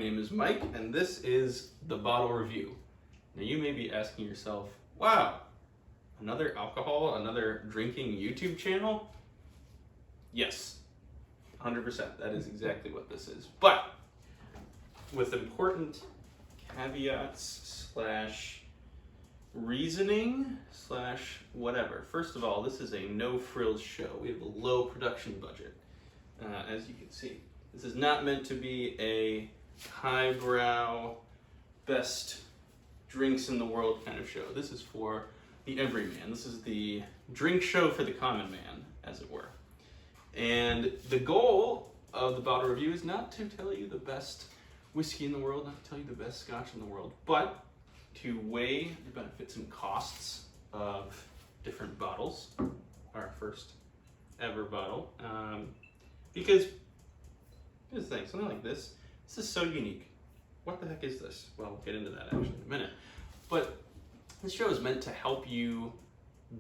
name is Mike, and this is the bottle review. Now you may be asking yourself, wow, another alcohol, another drinking YouTube channel? Yes, 100%, that is exactly what this is. But with important caveats slash reasoning slash whatever. First of all, this is a no frills show. We have a low production budget, as you can see. This is not meant to be a highbrow, best drinks in the world kind of show. This is for the everyman. This is the drink show for the common man, as it were. And the goal of the bottle review is not to tell you the best whiskey in the world, not to tell you the best scotch in the world, but to weigh the benefits and costs of different bottles, our first ever bottle. Because here's the thing, something like this is so unique. What the heck is this? Well, we'll get into that actually in a minute. But this show is meant to help you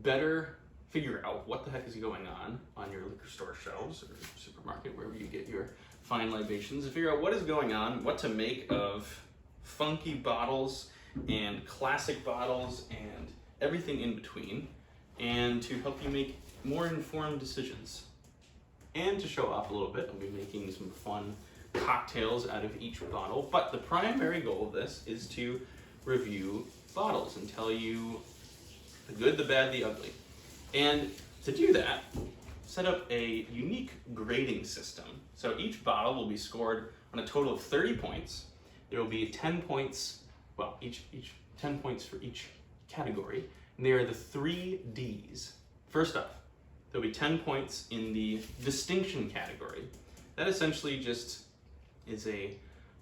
better figure out what the heck is going on your liquor store shelves or supermarket, wherever you get your fine libations, and figure out what is going on, what to make of funky bottles and classic bottles and everything in between, and to help you make more informed decisions. And to show off a little bit, I'll be making some fun cocktails out of each bottle, but the primary goal of this is to review bottles and tell you the good, the bad, the ugly. And to do that, set up a unique grading system. So each bottle will be scored on a total of 30 points. There will be 10 points, well, each 10 points for each category. And they are the 3 Ds. First up, there'll be 10 points in the distinction category. That essentially just is a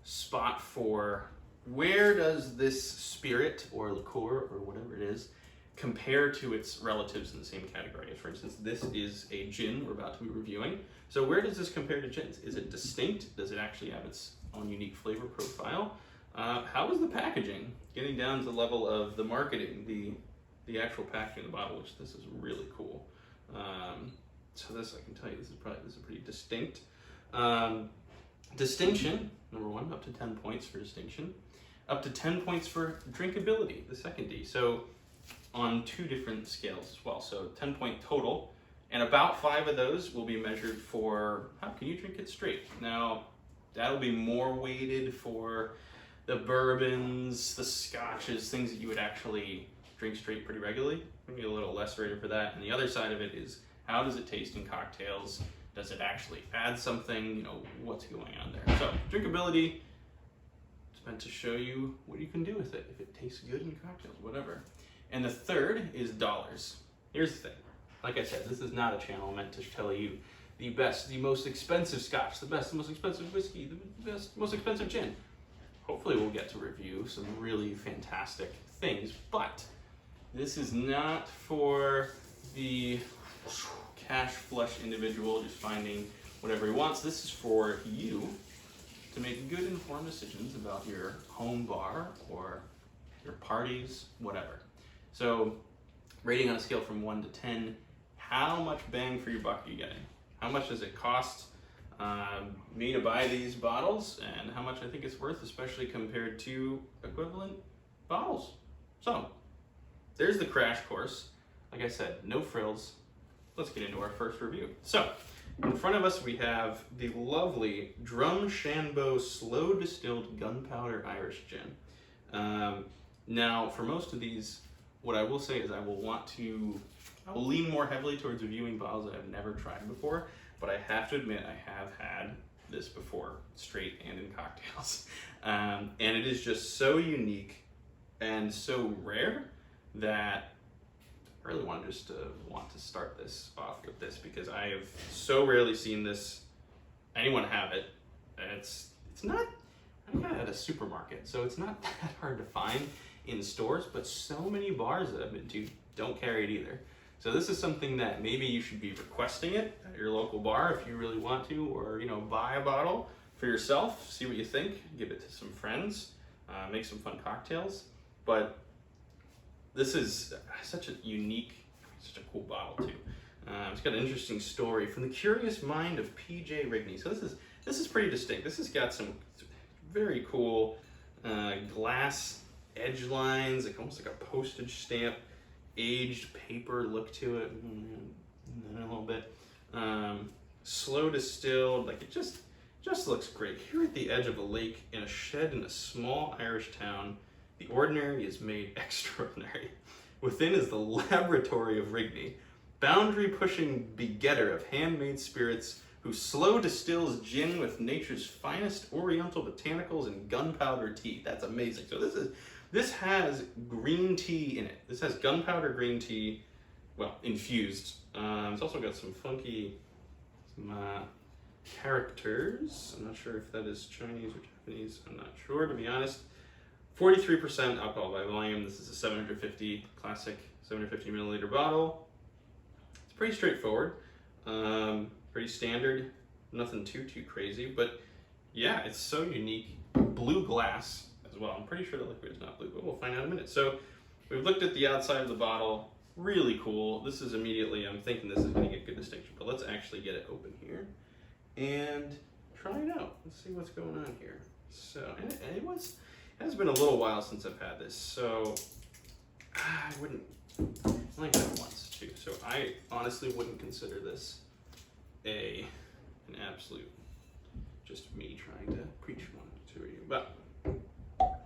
spot for where does this spirit or liqueur or whatever it is compare to its relatives in the same category. For instance, this is a gin we're about to be reviewing. So where does this compare to gins? Is it distinct? Does it actually have its own unique flavor profile? How is the packaging? Getting down to the level of the marketing, the actual packaging of the bottle, which this is really cool. So this, I can tell you, this is pretty distinct. Distinction, number 1, up to 10 points for distinction. Up to 10 points for drinkability, the second D. So on 2 different scales as well. So 10-point total, and about 5 of those will be measured for how can you drink it straight. Now, that'll be more weighted for the bourbons, the scotches, things that you would actually drink straight pretty regularly. Maybe a little less rated for that. And the other side of it is, how does it taste in cocktails? Does it actually add something? You know, what's going on there? So drinkability, it's meant to show you what you can do with it. If it tastes good in cocktails, whatever. And the third is dollars. Here's the thing. Like I said, this is not a channel meant to tell you the best, the most expensive scotch, the best, the most expensive whiskey, the best, most expensive gin. Hopefully we'll get to review some really fantastic things, but this is not for the cash flush individual just finding whatever he wants. This is for you to make good informed decisions about your home bar or your parties, whatever. So rating on a scale from 1 to 10, how much bang for your buck are you getting? How much does it cost me to buy these bottles, and how much I think it's worth, especially compared to equivalent bottles? So there's the crash course. Like I said, no frills. Let's get into our first review. So in front of us we have the lovely Drumshanbo slow distilled gunpowder Irish gin. Now for most of these, what I will say is I will lean more heavily towards reviewing bottles that I've never tried before, but I have to admit I have had this before, straight and in cocktails. And it is just so unique and so rare that I really want to start this off with this, because I have so rarely seen this, anyone have it. It's not, I got it at a supermarket, so it's not that hard to find in stores, but so many bars that I've been to don't carry it either. So this is something that maybe you should be requesting it at your local bar if you really want to, or buy a bottle for yourself, see what you think, give it to some friends, make some fun cocktails. But this is such a unique, such a cool bottle too. It's got an interesting story from the curious mind of P.J. Rigney. So this is pretty distinct. This has got some very cool glass edge lines, like almost like a postage stamp, aged paper look to it, a little bit. Slow distilled, like it just looks great. Here at the edge of a lake in a shed in a small Irish town, the ordinary is made extraordinary. Within is the laboratory of Rigney, boundary-pushing begetter of handmade spirits who slow distills gin with nature's finest oriental botanicals and gunpowder tea. That's amazing. So this has green tea in it. This has gunpowder green tea, well, infused. It's also got some funky characters. I'm not sure if that is Chinese or Japanese. I'm not sure, to be honest. 43% alcohol by volume. This is a 750 classic 750 milliliter bottle. It's pretty straightforward, pretty standard, nothing too crazy, but yeah, it's so unique. Blue glass as well. I'm pretty sure the liquid is not blue, but we'll find out in a minute. So we've looked at the outside of the bottle. Really cool. This is immediately, I'm thinking this is going to get good distinction, but let's actually get it open here and try it out. Let's see what's going on here. So, and it has been a little while since I've had this, so I only had it once too, so I honestly wouldn't consider this an absolute, just me trying to preach one to you, but,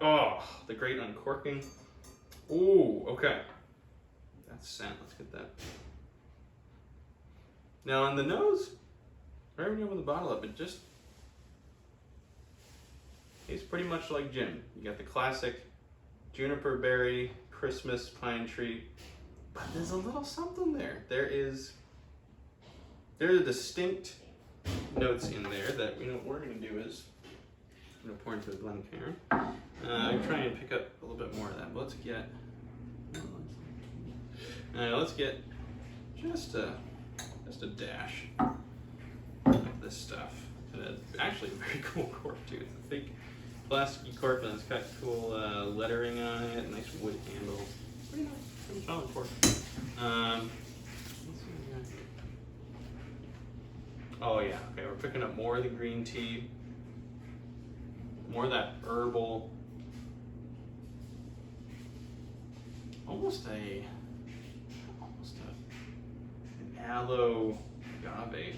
oh, the great uncorking. Ooh, okay. That's scent, let's get that. Now on the nose, right when you open the bottle up, it just tastes pretty much like gin. You got the classic juniper berry, Christmas pine tree, but there's a little something there. There are distinct notes in there that, what we're gonna do is, I'm gonna pour into a Glencairn. I'm trying to pick up a little bit more of that, but let's get just a dash of this stuff. And it's actually a very cool cork too. It's a thick plasticky cork, and it's got cool lettering on it, nice wood handle. Pretty nice, pretty solid cork. Let's see what we got here. Oh yeah, okay, we're picking up more of the green tea, more of that herbal, almost an aloe agave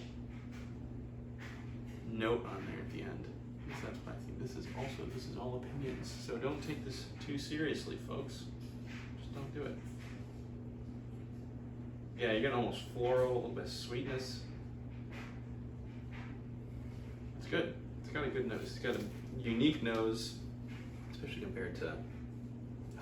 note on there at the end. That's what I think. This is all opinions, so don't take this too seriously, folks. Just don't do it. Yeah, you get almost floral, a little bit of sweetness. It's good. It's got a good nose. It's got a unique nose, especially compared to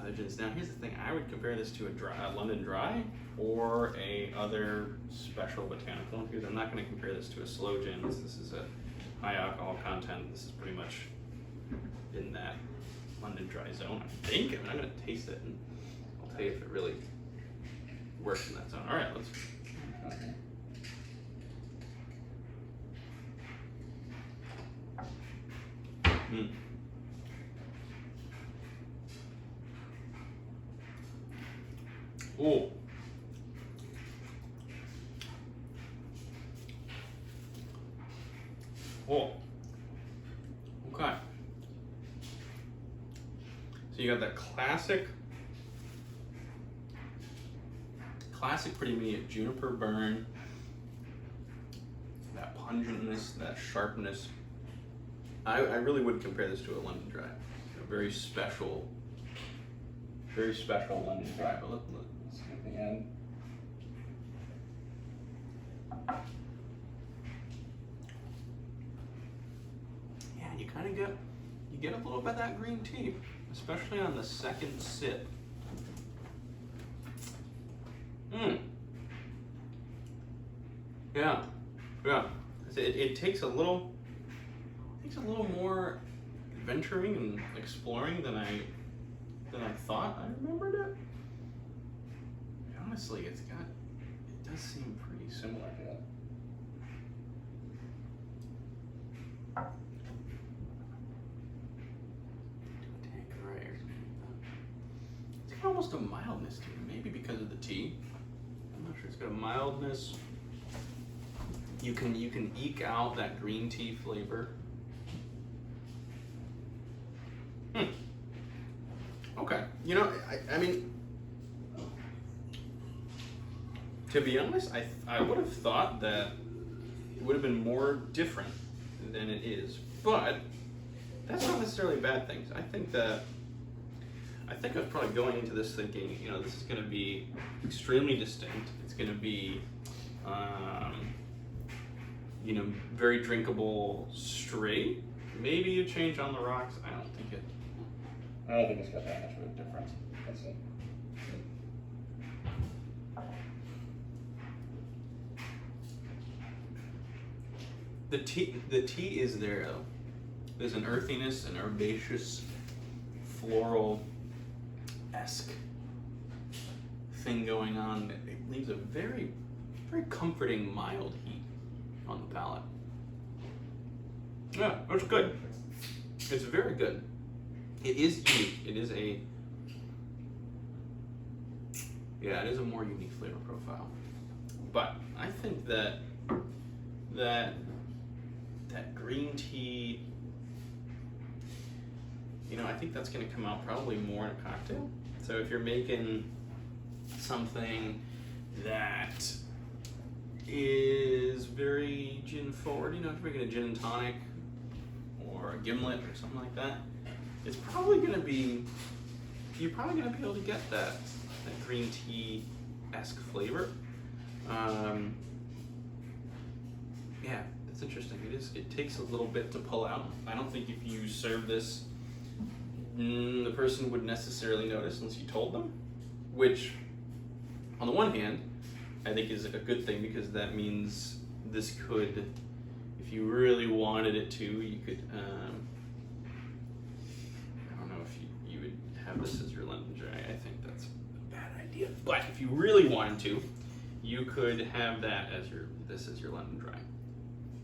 other gins. Now, here's the thing. I would compare this to a London Dry or a other special botanical infused. I'm not going to compare this to a slow gin. This is a high alcohol content. This is pretty much in that London Dry zone, I think. I'm going to taste it and I'll tell you if it really works in that zone. All right, let's. Oh. Oh. Okay. So you got that classic pretty immediate juniper burn, that pungentness, that sharpness. I really would compare this to a London Dry. A very special London Dry. But let's see at the end. Yeah, you kind of get a little bit of that green tea, especially on the second sip. Yeah. It takes a little more adventuring and exploring than I thought I remembered it. Honestly, it does seem pretty similar to that. It's got almost a mildness to it, maybe because of the tea. I'm not sure. It's got a mildness. You can eke out that green tea flavor. You know, I mean, to be honest, I would have thought that it would have been more different than it is, but that's not necessarily a bad thing. I think I was probably going into this thinking, you know, this is going to be extremely distinct. It's going to be, you know, very drinkable straight. Maybe a change on the rocks. I don't think it's got that much of a difference. That's it. The tea is there though. There's an earthiness, an herbaceous, floral-esque thing going on. It leaves a very, very comforting, mild heat on the palate. Yeah, it's good. It's very good. It is unique. It is a more unique flavor profile. But I think that green tea, you know, I think that's going to come out probably more in a cocktail. So if you're making something that is very gin forward, you know, if you're making a gin and tonic or a gimlet or something like that, it's probably going to be, you're probably going to be able to get that green tea-esque flavor. Yeah, it's interesting. It takes a little bit to pull out. I don't think if you serve this, the person would necessarily notice unless you told them, which on the one hand, I think is a good thing, because that means this could, if you really wanted it to, you could, I don't know if you would have this as your London Dry. I think that's a bad idea. But if you really wanted to, you could have that as this as your London Dry.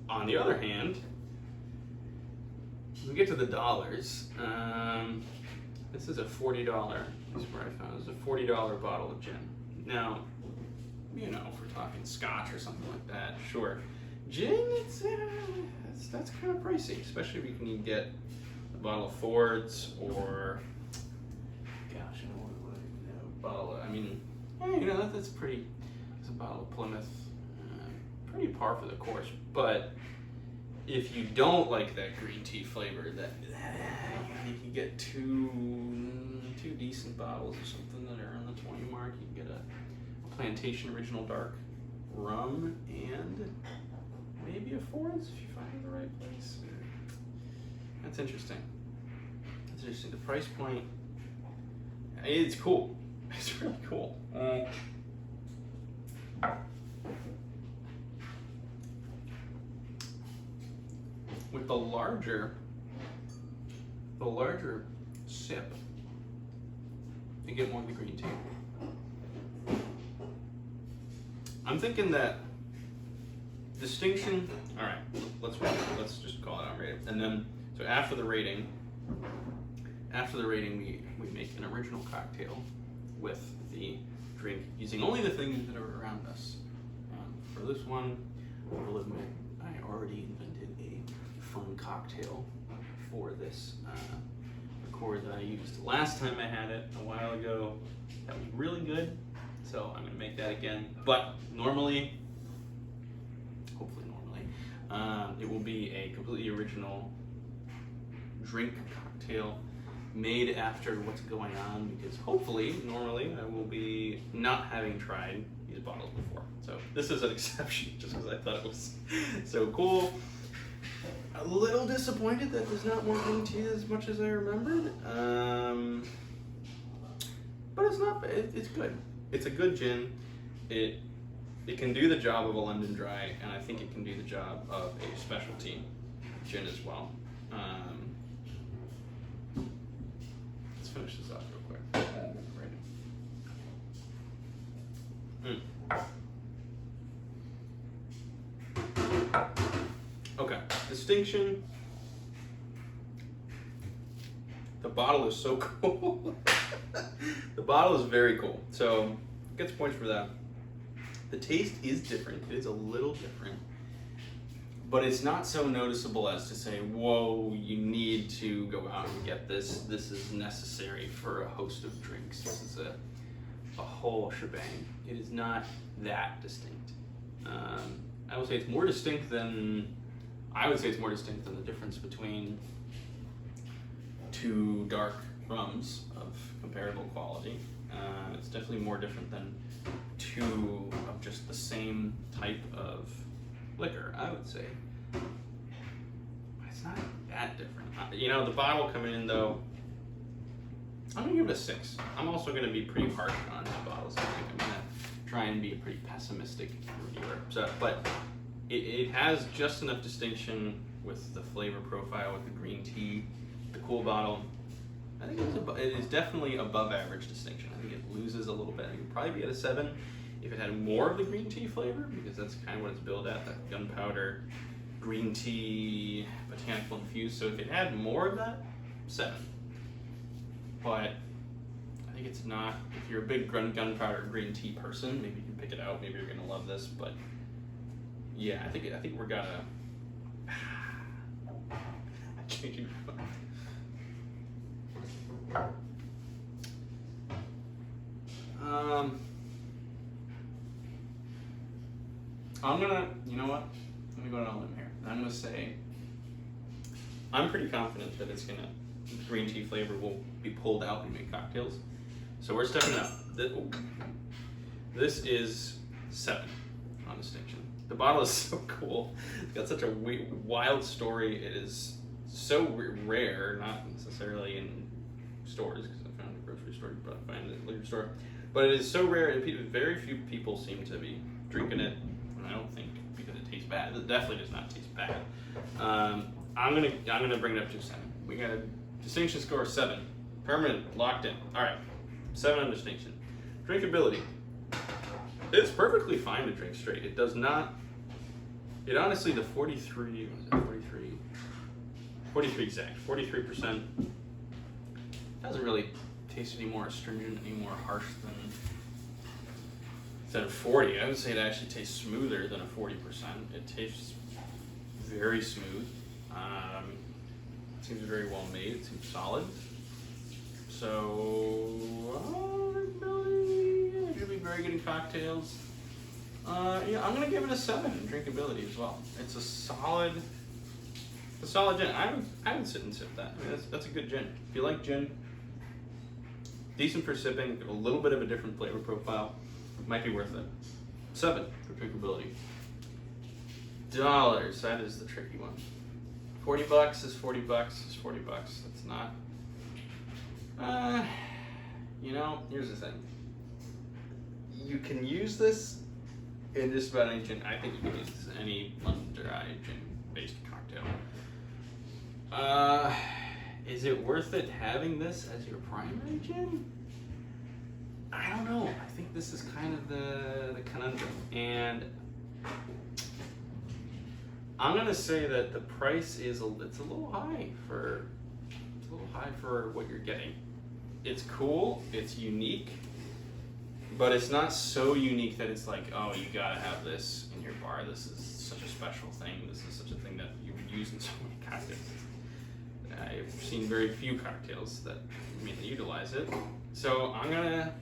On the other hand, when we get to the dollars, this is a $40, this is where I found it, this is a $40 bottle of gin. Now, you know, if we're talking scotch or something like that, sure. Gin, that's kind of pricey, especially if you can get a bottle of Ford's or, gosh, you know, a bottle of, I mean, hey, you know, that's pretty, it's a bottle of Plymouth, pretty par for the course. But if you don't like that green tea flavor, that you can get two decent bottles or something that are on the 20 mark. You can get a Plantation Original Dark rum and maybe a Ford's if you find the right place. That's interesting. That's interesting. The price point, it's cool. It's really cool. With the larger sip, you get more of the green tea. I'm thinking that distinction. All right, let's just call it outright. And then, so after the rating, we make an original cocktail with the drink using only the things that are around us. For this one, I will admit I already invented a fun cocktail for this liqueur that I used last time I had it a while ago. That was really good, so I'm gonna make that again. But normally, hopefully normally, it will be a completely original drink cocktail made after what's going on, because hopefully, normally, I will be not having tried these bottles before. So this is an exception, just because I thought it was so cool. A little disappointed that there's not more green tea as much as I remembered. But it's not, it's good. It's a good gin. It can do the job of a London Dry, and I think it can do the job of a specialty gin as well. Let's finish this off real quick. Okay, distinction. The bottle is so cool. The bottle is very cool, so gets points for that. The taste is different. It is a little different, but it's not so noticeable as to say, whoa, you need to go out and get this. This is necessary for a host of drinks. This is a whole shebang. It is not that distinct. I would say it's more distinct than the difference between two dark rums of comparable quality. It's definitely more different than two of just the same type of liquor, I would say. But it's not that different. You know, the bottle coming in though, I'm gonna give it a 6. I'm also gonna be pretty harsh on the bottles. I think I'm gonna try and be a pretty pessimistic reviewer. So, but it has just enough distinction with the flavor profile, with the green tea, the cool bottle. I think it is definitely above average distinction. I think it loses a little bit. It would probably be at a 7 if it had more of the green tea flavor, because that's kind of what it's billed at, that gunpowder, green tea, botanical infused. So if it had more of that, 7. But I think it's not, if you're a big gunpowder green tea person, maybe you can pick it out, maybe you're gonna love this, but yeah, I think we're gonna changing my mind. I'm gonna, you know what? Let me go on a limb here. I'm gonna say, I'm pretty confident that it's gonna, green tea flavor will be pulled out and make cocktails. So we're stepping up. This is 7 on distinction. The bottle is so cool. It's got such a wild story. It is so rare, not necessarily in stores, because I found it in a grocery store, but I find it in a liquor store. But it is so rare, and very few people seem to be drinking it. And I don't think because it tastes bad. It definitely does not taste bad. I'm gonna bring it up to 7. We got a distinction score of 7, permanent, locked in. All right, 7 on distinction. Drinkability. It's perfectly fine to drink straight. It does not. It honestly, the 43. Was it 43? 43 exact. 43%. Doesn't really taste any more astringent, any more harsh than 40. I would say it actually tastes smoother than a 40%. It tastes very smooth. It seems very well made. It seems solid. So, it should be very good in cocktails. Yeah, I'm gonna give it a 7 in drinkability as well. It's a solid gin. I would sit and sip that. I mean, that's a good gin. If you like gin, decent for sipping, a little bit of a different flavor profile, might be worth it. 7 for drinkability. Dollars, that is the tricky one. $40 is $40 is $40. That's not. You know, here's the thing. You can use this in just about any gin. I think you can use this in any lemon dry gin-based cocktail. Is it worth it having this as your primary gin? I don't know. I think this is kind of the conundrum, and I'm gonna say that the price is a little high for what you're getting. It's cool. It's unique. But it's not so unique that it's like, oh, you gotta have this in your bar. This is such a special thing. This is such a thing that you would use in so many cocktails. I've seen very few cocktails that mainly utilize it. So I'm gonna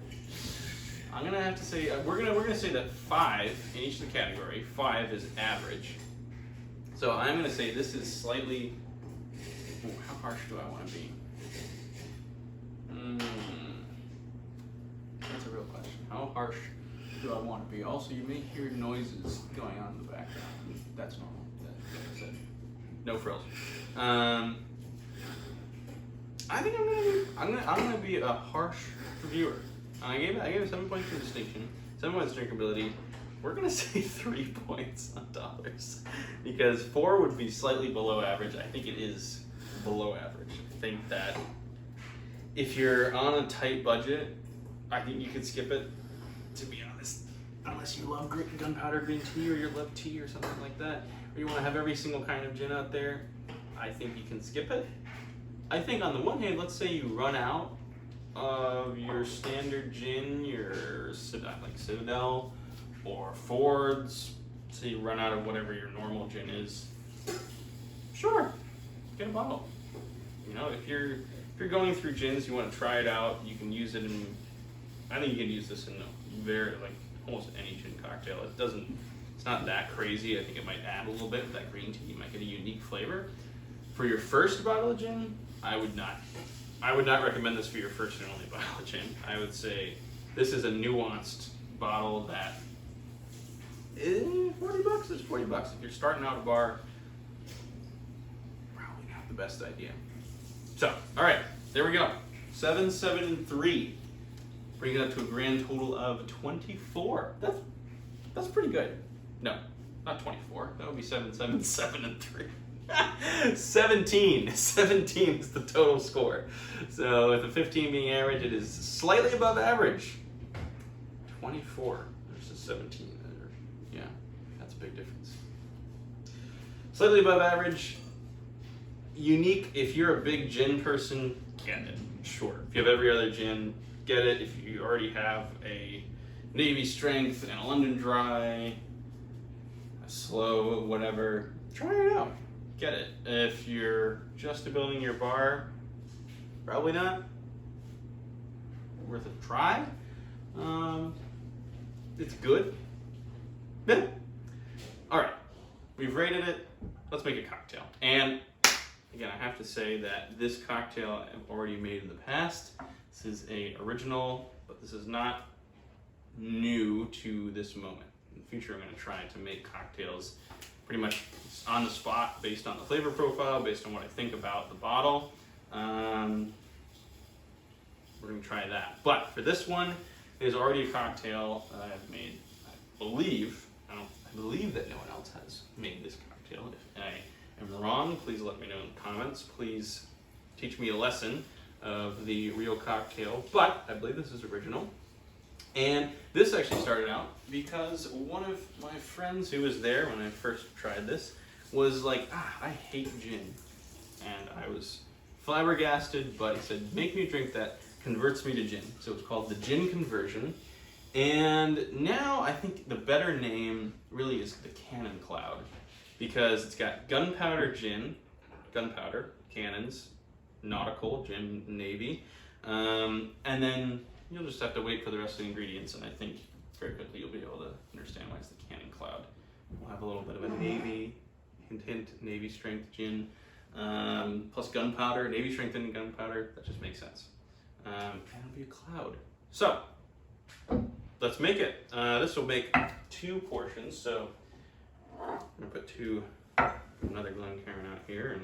have to say we're gonna say that 5 in each of the category. 5 is average. So I'm gonna say this is slightly. Ooh, how harsh do I want to be? That's a real question. How harsh do I want to be? Also, you may hear noises going on in the background. That's normal. Like I said, no frills. I think I'm gonna be a harsh reviewer. I gave it 7 points for distinction, 7 points drinkability. We're gonna say 3 points on dollars because 4 would be slightly below average. I think it is below average. I think that if you're on a tight budget, I think you could skip it, to be honest, unless you love gunpowder green tea or you love tea or something like that, or you want to have every single kind of gin out there. I think you can skip it. I think on the one hand, let's say you run out of your standard gin, your like Citadel or Ford's, so you run out of whatever your normal gin is. Sure, get a bottle. You know, if you're going through gins, you want to try it out. You can use it in. I think you can use this in almost any gin cocktail. It's not that crazy. I think it might add a little bit with that green tea. You might get a unique flavor. For your first bottle of gin, I would not recommend this for your first and only bottle of gin. I would say this is a nuanced bottle that $40 is $40. If you're starting out a bar, probably not the best idea. So, all right, there we go. 7, 7, and 3. Bring it up to a grand total of 24. That's pretty good. No, not 24. That would be 7, 7, 7, and 3. 17 is the total score. So with a 15 being average, it is slightly above average. 24 versus 17. Yeah, that's a big difference. Slightly above average. Unique, if you're a big gin person, get it. Sure. If you have every other gin, get it. If you already have a Navy Strength and a London Dry, a Slow, whatever, try it out. Get it. If you're just building your bar, probably not worth a try. It's good. Yeah. All right, we've rated it. Let's make a cocktail. And again, I have to say that this cocktail I've already made in the past. This is a original, but this is not new to this moment. In the future, I'm going to try to make cocktails pretty much on the spot, based on the flavor profile, based on what I think about the bottle. We're going to try that. But for this one, it is already a cocktail that I have made. I believe that no one else has made this cocktail. If I am wrong, please let me know in the comments. Please teach me a lesson of the real cocktail. But I believe this is original. And this actually started out because one of my friends who was there when I first tried this was like, I hate gin. And I was flabbergasted, but he said, make me a drink that converts me to gin. So it's called the Gin Conversion. And now I think the better name really is the Cannon Cloud, because it's got gunpowder gin, gunpowder, cannons, nautical, gin, navy, and then you'll just have to wait for the rest of the ingredients, and I think very quickly you'll be able to understand why it's the Cannon Cloud. We'll have a little bit of a navy, hint, navy strength gin, plus gunpowder, navy strength and gunpowder. That just makes sense. And it'll be a cloud. So, let's make it. This will make 2 portions, so I'm going to put another Glencairn out here,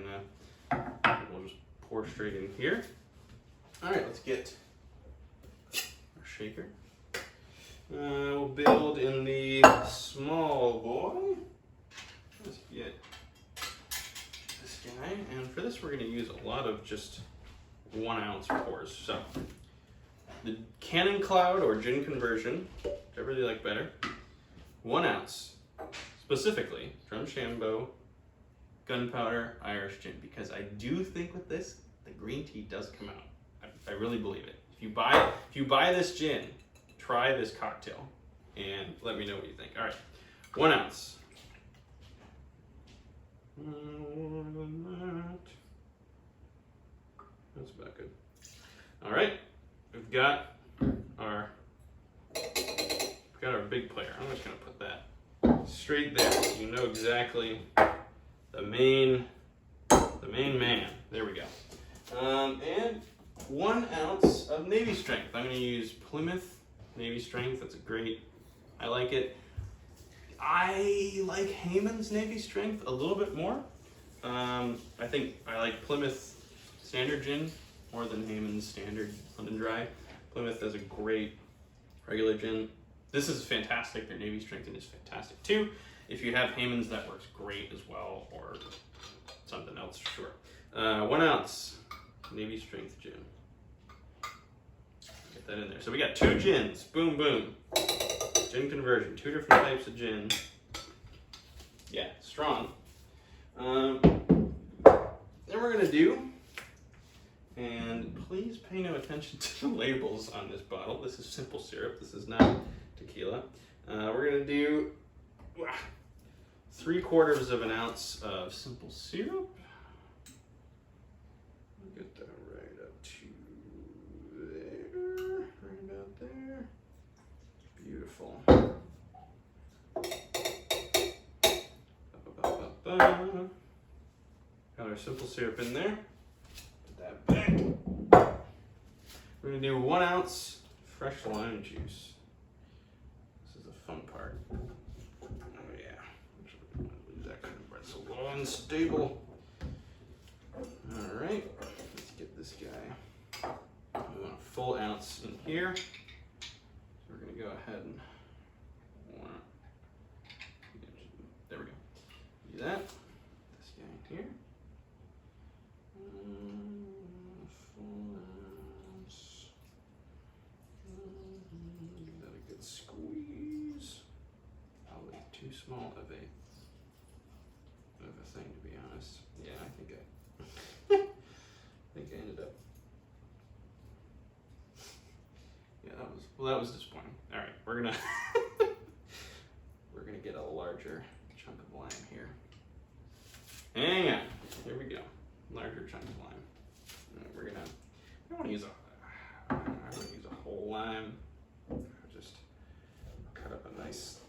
and we'll just pour straight in here. All right, let's get our shaker. We'll build in the small boy. Let's get this guy, and for this we're going to use a lot of just 1 ounce pours. So the Cannon Cloud or Gin Conversion, whichever you like better, 1 ounce, specifically Drumshanbo Gunpowder Irish Gin, because I do think with this the green tea does come out. I really believe it. If you buy this gin, try this cocktail and let me know what you think. All right, 1 ounce. That's about good. All right, we've got our big player. I'm just gonna put that straight there so you know exactly the main man. There we go. And 1 ounce of Navy Strength. I'm gonna use Plymouth Navy Strength. That's I like it. I like Hayman's Navy Strength a little bit more. I think I like Plymouth Standard Gin more than Hayman's Standard London Dry. Plymouth does a great regular gin. This is fantastic. Their Navy Strength is fantastic too. If you have Hayman's, that works great as well, or something else, sure. 1 ounce Navy Strength gin. Get that in there. So we got 2 gins. Boom, boom. Gin conversion. 2 different types of gin. Yeah, strong. Then we're gonna do, and please pay no attention to the labels on this bottle. This is simple syrup. This is not tequila. We're gonna do 3 3/4 of an ounce of simple syrup. Get that right up to there, right about there. Beautiful. Got our simple syrup in there. Put that back. We're gonna do 1 ounce fresh lime juice. This is the fun part. Oh yeah, lose that kind of bread so unstable. All right, let's get this guy. We want a full ounce in here. So we're gonna go ahead and there we go. Do that. This guy in here. Full ounce. Give that a good squeeze. Probably too small of a thing, to be honest. Yeah, I think I ended up. Yeah, that was disappointing. All right, we're gonna get a larger chunk of lime here. Hang on, here we go. Larger chunk of lime. And we're gonna. I don't want to use a whole lime. Just cut up a nice,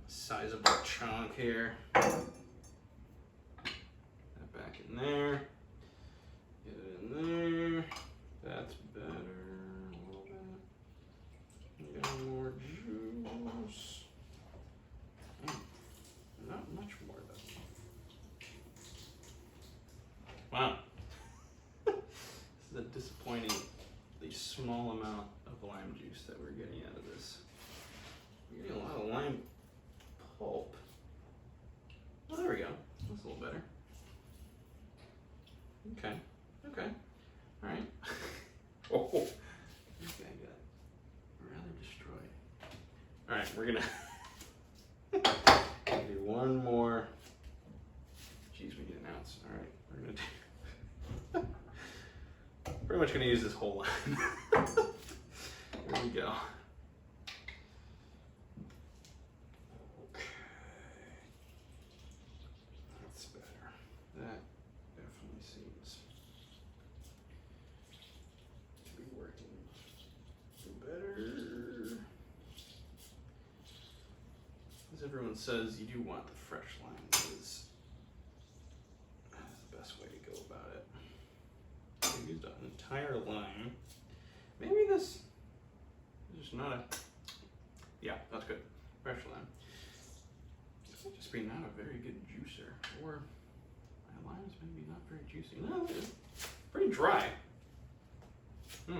sizable chunk here. That back in there. Get it in there. That's better. A little bit. Get more juice. Not much more though. Wow. This is a disappointingly small amount of lime juice that we're getting out of this. We're getting a lot of lime pulp. Oh, there we go. That's a little better. Okay. Okay. All right. Oh, this guy got rather destroyed. All right, we're gonna do one more. Geez, we need an ounce. All right, we're gonna do. Pretty much gonna use this whole line. There we go. Okay, that's better. That definitely seems to be working better. As everyone says, you do want the fresh lime. That's the best way to go about it. I used an entire lime. Maybe this is just not a. Yeah, that's good. Fresh lime. This might just be not a very good juicer, or my lime's maybe not very juicy. No, it's pretty dry. All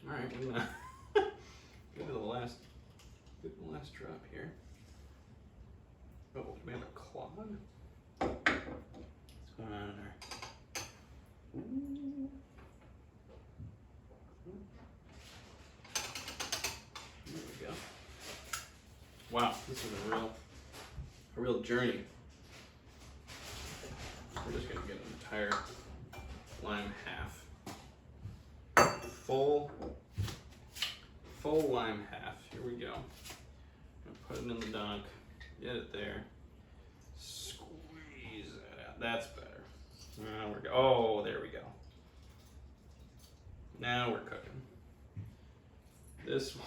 right, we're gonna go to the last drop here. Oh, we have a clog. What's going on in there? Ooh. There we go. Wow, this is a real journey. We're just gonna get an entire lime half. Full lime half. Here we go. Put it in the dunk. Get it there. Squeeze that out. That's better. Now we're oh, there we go. Now we're cooking. This will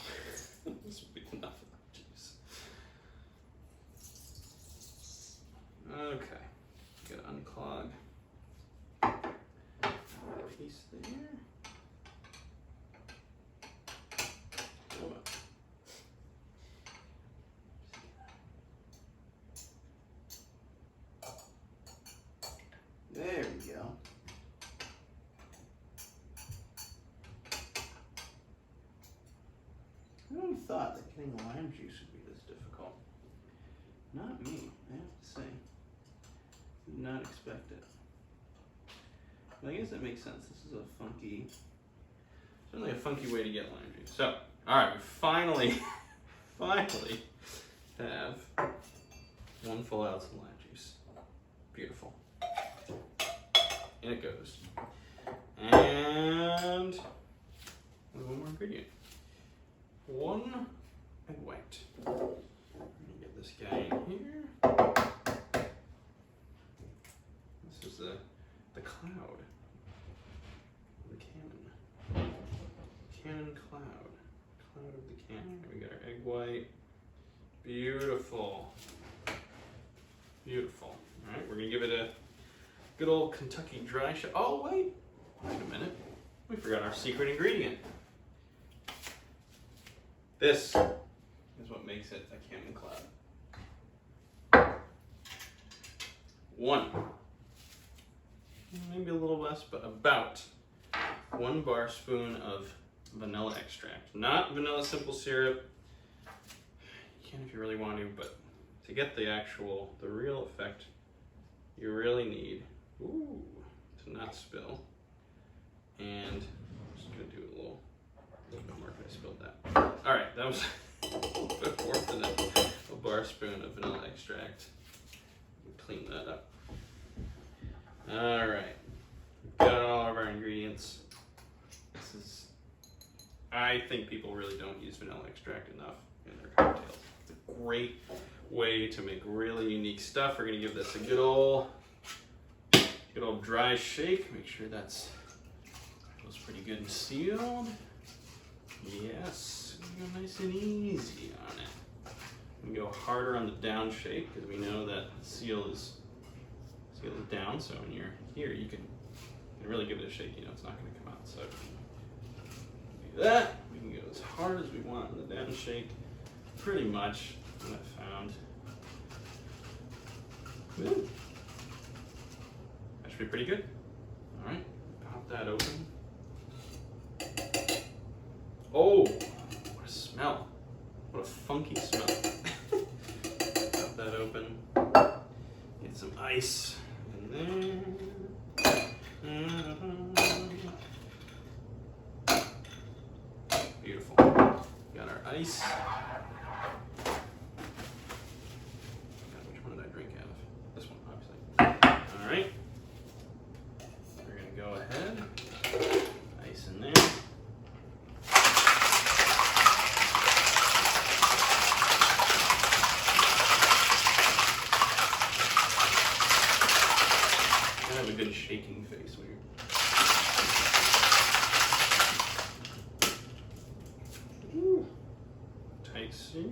be enough of that juice. Okay. Gotta unclog that piece there. There we go. Who would have thought that getting lime juice would be this difficult? Not me, I have to say. Did not expect it. But I guess that makes sense. This is certainly a funky way to get lime juice. So, alright, we finally have 1 full ounce of lime juice. Beautiful. In it goes. And one more ingredient. 1 egg white. Let me get we got our egg white. Beautiful. Beautiful. All right, we're gonna give it a good old Kentucky dry shot. Oh, wait a minute. We forgot our secret ingredient. This is what makes it a cannon cloud. 1, maybe a little less, but about 1 bar spoon of vanilla extract. Not vanilla simple syrup. You can if you really want to, but to get the real effect, you really need, to not spill. And I'm just gonna do a little bit more because I spilled that. All right, that was a little bit more than a bar spoon of vanilla extract. Clean that up. All right, got all of our ingredients. I think people really don't use vanilla extract enough in their cocktails. It's a great way to make really unique stuff. We're gonna give this a good old dry shake. Make sure that's feels pretty good and sealed. Yes, go nice and easy on it. We go harder on the down shake because we know that seal is down. So when you're here, you can really give it a shake. You know it's not going to come out. So do that. We can go as hard as we want on the down shake. Pretty much what I found. Good. That should be pretty good. All right, pop that open. Oh, what a smell. What a funky smell. Pop that open. Get some ice in there. Beautiful. Got our ice. Which one did I drink out of? This one, obviously. All right. We're going to go ahead. Ice in there. Have a good shaking face when you're tight seal.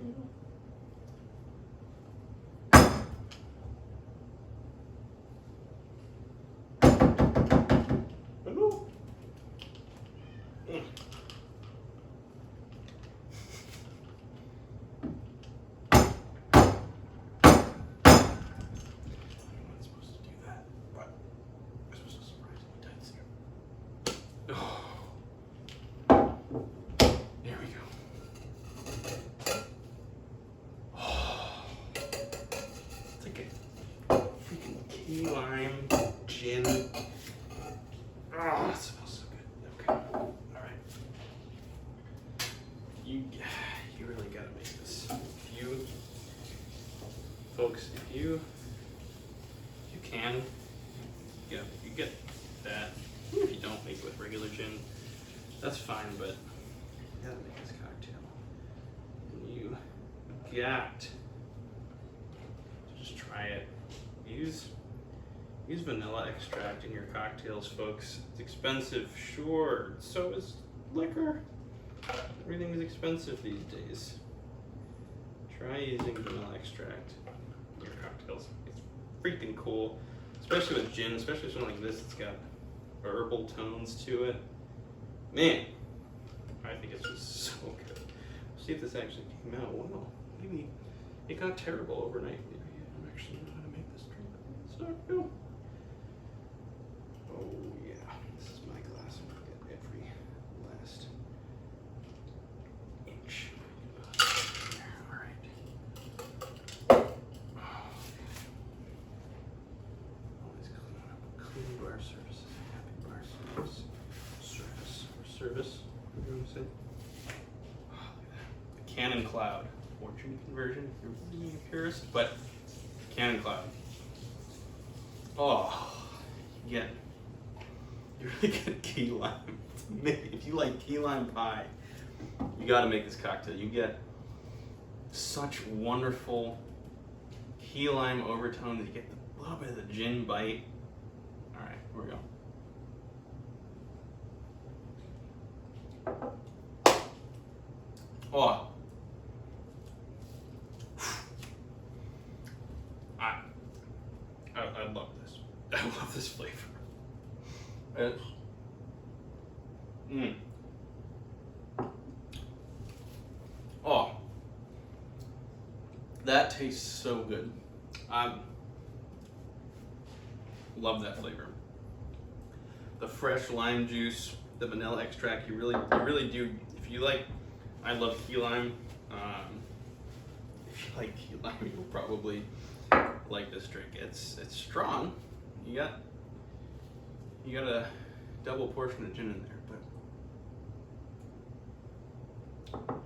Key lime gin. Oh, it smells so good. Okay. All right. You really gotta make this. If you folks, if you can, you get that. If you don't make it with regular gin, that's fine. But you gotta make this cocktail. And you got to just try it. Use vanilla extract in your cocktails, folks. It's expensive, sure. So is liquor. Everything is expensive these days. Try using vanilla extract in your cocktails. It's freaking cool, especially with gin, especially something like this. It's got herbal tones to it. Man, I think it's just so good. Let's see if this actually came out well. Maybe it got terrible overnight. Maybe I don't actually know how to make this drink. It's not good. Oh yeah, this is my glass. I'm gonna get every last inch. All right. Always clean bar surfaces. Happy bar surface. Service. What do you want to say? Oh, look at that. The Cannon Cloud. Fortune conversion. If you're really a purist, but Cannon Cloud. Oh, yeah. You really get key lime. If you like key lime pie, you got to make this cocktail. You get such wonderful key lime overtones. You get a little bit of the gin bite. All right, here we go. Oh, I love this flavor. It's, oh, that tastes so good. I love that flavor. The fresh lime juice, the vanilla extract, you really do. If you like, I love key lime. If you like key lime, you'll probably like this drink. It's strong. You got a double portion of gin in there, but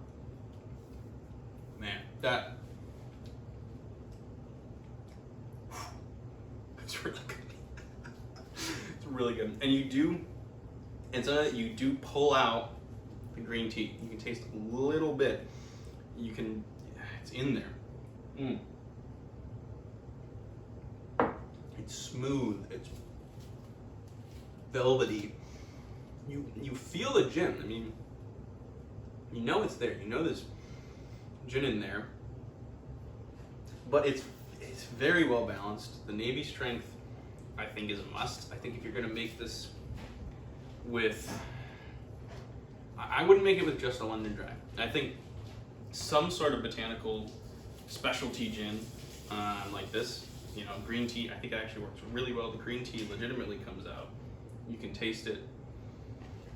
man, it's really good. It's really good, and you do pull out the green tea. You can taste a little bit. It's in there. It's smooth. It's velvety. You feel the gin. I mean, you know it's there. You know there's gin in there, but it's very well balanced. The Navy strength, I think, is a must. I think if you're gonna make this with, I wouldn't make it with just a London Dry. I think some sort of botanical specialty gin like this, green tea, I think it actually works really well. The green tea legitimately comes out. You can taste it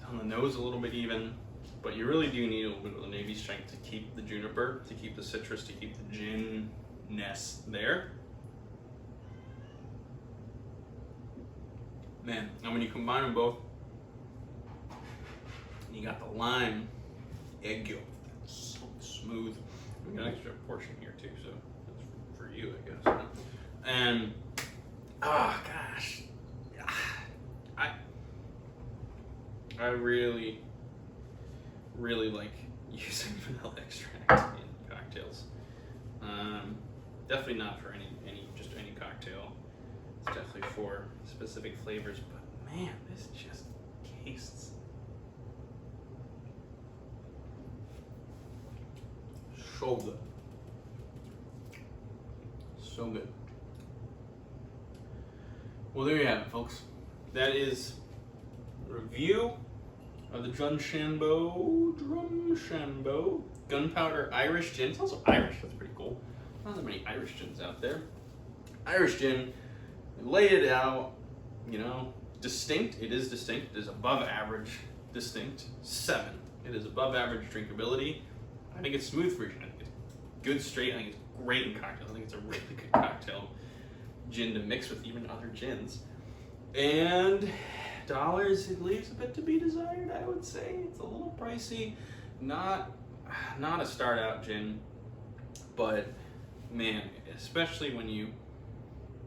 on the nose a little bit even, but you really do need a little bit of the Navy strength to keep the juniper, to keep the citrus, to keep the gin-ness there. Man, and when you combine them both, you got the lime, egg yolk, that's so smooth. We got an extra portion here too, so that's for you, I guess. And oh gosh, I really like using vanilla extract in cocktails. Definitely not for any cocktail. It's definitely for specific flavors, but man, this just tastes so good. So good. Well, there you have it, folks. That is a review of the Drumshanbo Gunpowder Irish Gin. It's also Irish, that's pretty cool. Not that many Irish gins out there. Irish gin, lay it out, distinct. It is distinct. It is above average distinct. 7. It is above average drinkability. I think it's smooth for gin. I think it's good straight. I think it's great in cocktails. I think it's a really good cocktail gin to mix with even other gins. And dollars, it leaves a bit to be desired, I would say. It's a little pricey. Not a start out gin, but man, especially when you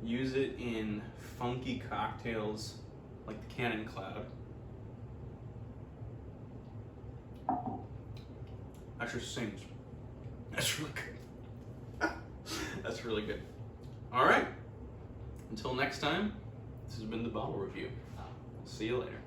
use it in funky cocktails like the Cannon Cloud. That just sings. That's really good. That's really good. All right. Until next time, this has been the bottle review. See you later.